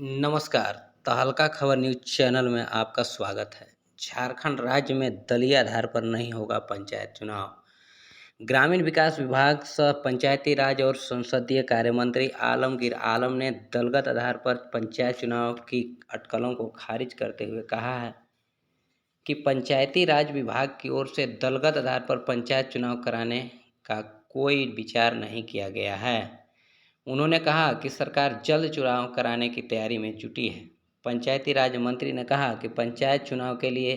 नमस्कार। तहलका खबर न्यूज़ चैनल में आपका स्वागत है। झारखंड राज्य में दलीय आधार पर नहीं होगा पंचायत चुनाव। ग्रामीण विकास विभाग सह पंचायती राज और संसदीय कार्य मंत्री आलमगीर आलम ने दलगत आधार पर पंचायत चुनाव की अटकलों को खारिज करते हुए कहा है कि पंचायती राज विभाग की ओर से दलगत आधार पर पंचायत चुनाव कराने का कोई विचार नहीं किया गया है। उन्होंने कहा कि सरकार जल्द चुनाव कराने की तैयारी में जुटी है। पंचायती राज मंत्री ने कहा कि पंचायत चुनाव के लिए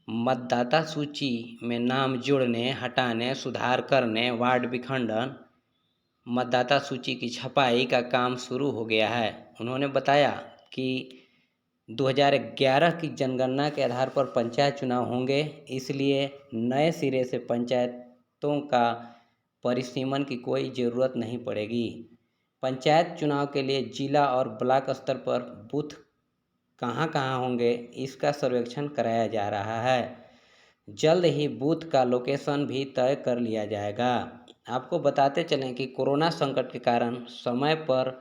मतदाता सूची में नाम जोड़ने, हटाने, सुधार करने, वार्ड विखंडन, मतदाता सूची की छपाई का काम शुरू हो गया है। उन्होंने बताया कि 2011 की जनगणना के आधार पर पंचायत चुनाव होंगे, इसलिए नए सिरे से पंचायतों का परिसीमन की कोई ज़रूरत नहीं पड़ेगी। पंचायत चुनाव के लिए जिला और ब्लॉक स्तर पर बूथ कहां होंगे, इसका सर्वेक्षण कराया जा रहा है। जल्द ही बूथ का लोकेशन भी तय कर लिया जाएगा। आपको बताते चलें कि कोरोना संकट के कारण समय पर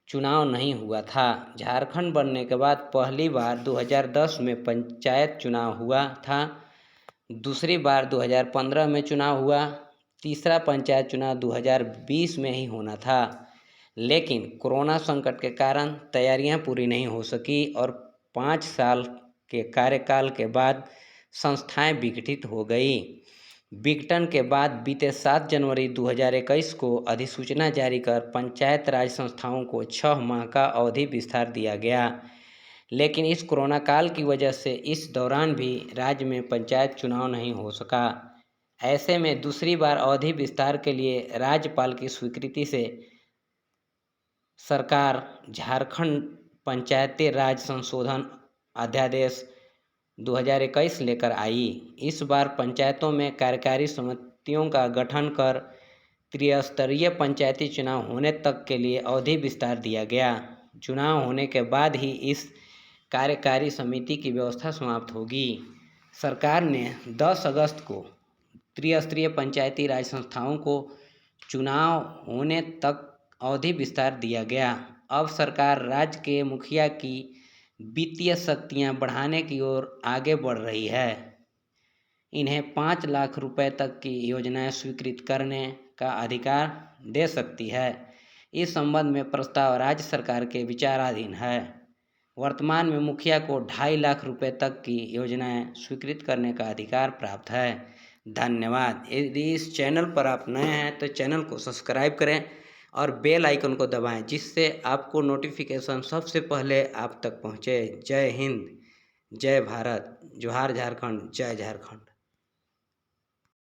चुनाव नहीं हुआ था। झारखंड बनने के बाद पहली बार 2010 में पंचायत चुनाव हुआ था, दूसरी बार 2015 में चुनाव हुआ, तीसरा पंचायत चुनाव 2020 में ही होना था, लेकिन कोरोना संकट के कारण तैयारियां पूरी नहीं हो सकी और 5 साल के कार्यकाल के बाद संस्थाएं विघटित हो गई। विघटन के बाद बीते 7 जनवरी 2021 को अधिसूचना जारी कर पंचायत राज संस्थाओं को 6 माह का अवधि विस्तार दिया गया, लेकिन इस कोरोना काल की वजह से इस दौरान भी राज्य में पंचायत चुनाव नहीं हो सका। ऐसे में दूसरी बार अवधि विस्तार के लिए राज्यपाल की स्वीकृति से सरकार झारखंड पंचायती राज संशोधन अध्यादेश 2021 लेकर आई। इस बार पंचायतों में कार्यकारी समितियों का गठन कर त्रिस्तरीय पंचायती चुनाव होने तक के लिए अवधि विस्तार दिया गया। चुनाव होने के बाद ही इस कार्यकारी समिति की व्यवस्था समाप्त होगी। सरकार ने 10 अगस्त को त्रिस्तरीय पंचायती राज संस्थाओं को चुनाव होने तक अवधि विस्तार दिया गया। अब सरकार राज्य के मुखिया की वित्तीय शक्तियां बढ़ाने की ओर आगे बढ़ रही है। इन्हें 5 लाख रुपए तक की योजनाएं स्वीकृत करने का अधिकार दे सकती है। इस संबंध में प्रस्ताव राज्य सरकार के विचाराधीन है। वर्तमान में मुखिया को 2.5 लाख रुपए तक की योजनाएं स्वीकृत करने का अधिकार प्राप्त है। धन्यवाद। यदि इस चैनल पर आप नए हैं तो चैनल को सब्सक्राइब करें और बेल आइकन को दबाएं, जिससे आपको नोटिफिकेशन सबसे पहले आप तक पहुंचे। जय हिंद, जय भारत, जोहार झारखंड, जय झारखंड।